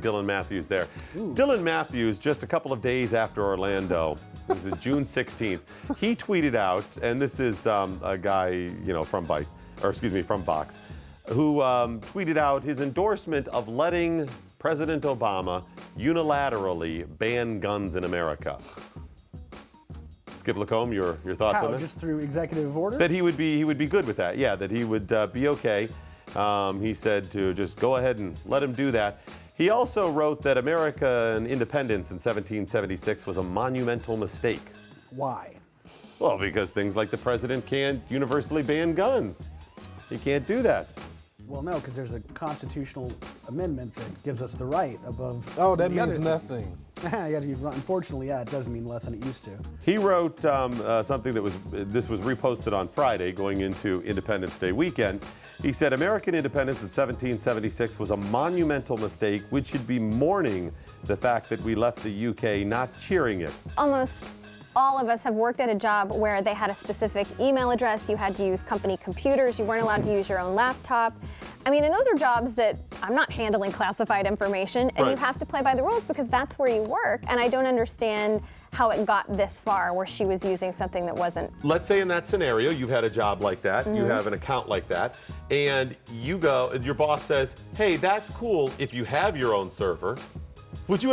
Dylan Matthews there. Dylan Matthews, just a couple of days after Orlando, this is June 16th, he tweeted out, and this is a guy, from Vice, or excuse me, from Vox, who tweeted out his endorsement of letting President Obama unilaterally ban guns in America. Skip LaCombe, your thoughts on it? Just through executive order? That he would be good with that. Yeah, that he would be okay. He said to just go ahead and let him do that. He also wrote that American independence in 1776 was a monumental mistake. Why? Well, because things like the president can't universally ban guns. He can't do that. Well, no, because there's a constitutional amendment that gives us the right above. Oh, that means nothing. Unfortunately, it does mean less than it used to. He wrote something that was reposted on Friday going into Independence Day weekend. He said, American independence in 1776 was a monumental mistake. We should be mourning the fact that we left the UK, not cheering it. Almost all of us have worked at a job where they had a specific email address. You had to use company computers. You weren't allowed to use your own laptop. I mean, and those are jobs that I'm not handling classified information, and you have to play by the rules because that's where you work. And I don't understand how it got this far where she was using something that wasn't. Let's say in that scenario, you've had a job like that, you have an account like that, and you go, your boss says, hey, that's cool if you have your own server. Would you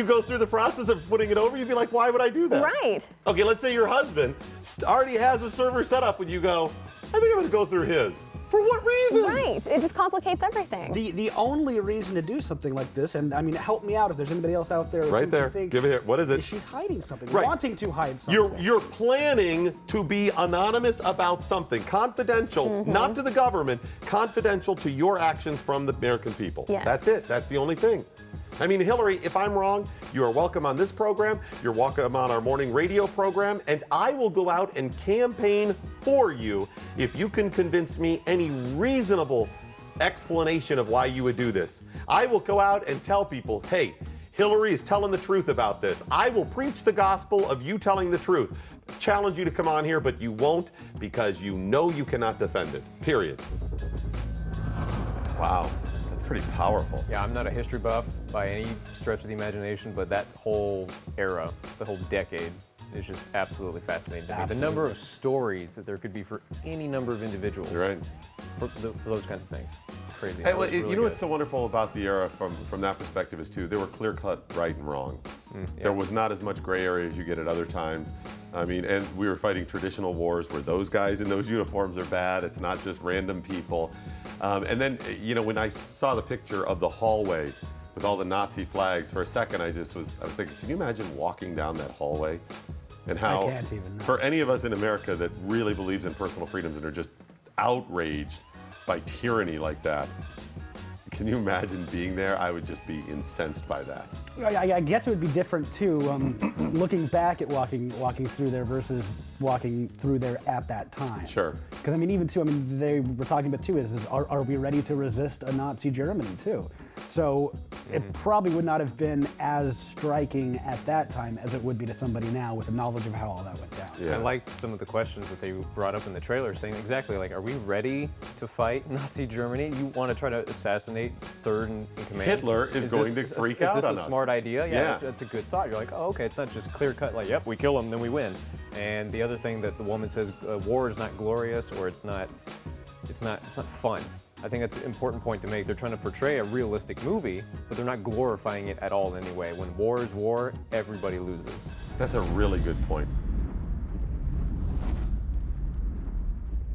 go through the process of putting it over? You'd be like, why would I do that? Right. Okay, let's say your husband already has a server set up and you go, I think I'm gonna go through his. For what reason? Right, it just complicates everything. The only reason to do something like this, and I mean, help me out if there's anybody else out there. Right there, give it here, what is it? She's hiding something, Right. wanting to hide something. You're planning to be anonymous about something, confidential, not to the government, confidential to your actions from the American people. Yes. That's it, that's the only thing. I mean, Hillary, if I'm wrong, you are welcome on this program, you're welcome on our morning radio program, and I will go out and campaign for you if you can convince me any reasonable explanation of why you would do this. I will go out and tell people, hey, Hillary is telling the truth about this. I will preach the gospel of you telling the truth. Challenge you to come on here, but you won't because you know you cannot defend it, period. Wow. Pretty powerful. Yeah, I'm not a history buff by any stretch of the imagination, but that whole era, the whole decade, is just absolutely fascinating to me. The number of stories that there could be for any number of individuals. Right. For those kinds of things. Crazy. Hey, well, you know what's so wonderful about the era from that perspective is too, there were clear-cut right and wrong. There was not as much gray area as you get at other times. I mean, and we were fighting traditional wars where those guys in those uniforms are bad. It's not just random people. And then, when I saw the picture of the hallway with all the Nazi flags, for a second I was thinking, can you imagine walking down that hallway? And how, I can't even know. For any of us in America that really believes in personal freedoms and are just outraged by tyranny like that, can you imagine being there? I would just be incensed by that. I guess it would be different too, looking back at walking through there versus walking through there at that time. Sure. Because I mean, even too, they were talking about too is are we ready to resist a Nazi Germany too? So it probably would not have been as striking at that time as it would be to somebody now with the knowledge of how all that went down. Yeah. I liked some of the questions that they brought up in the trailer, saying exactly like, are we ready to fight Nazi Germany? You want to try to assassinate third in command? Hitler is going to freak out on us. Is this a smart idea? Yeah, that's a good thought. You're like, oh, okay, it's not just clear cut, like, yep, we kill them, then we win. And the other thing that the woman says, war is not glorious, or it's not fun. I think that's an important point to make. They're trying to portray a realistic movie, but they're not glorifying it at all in any way. When war is war, everybody loses. That's a really good point.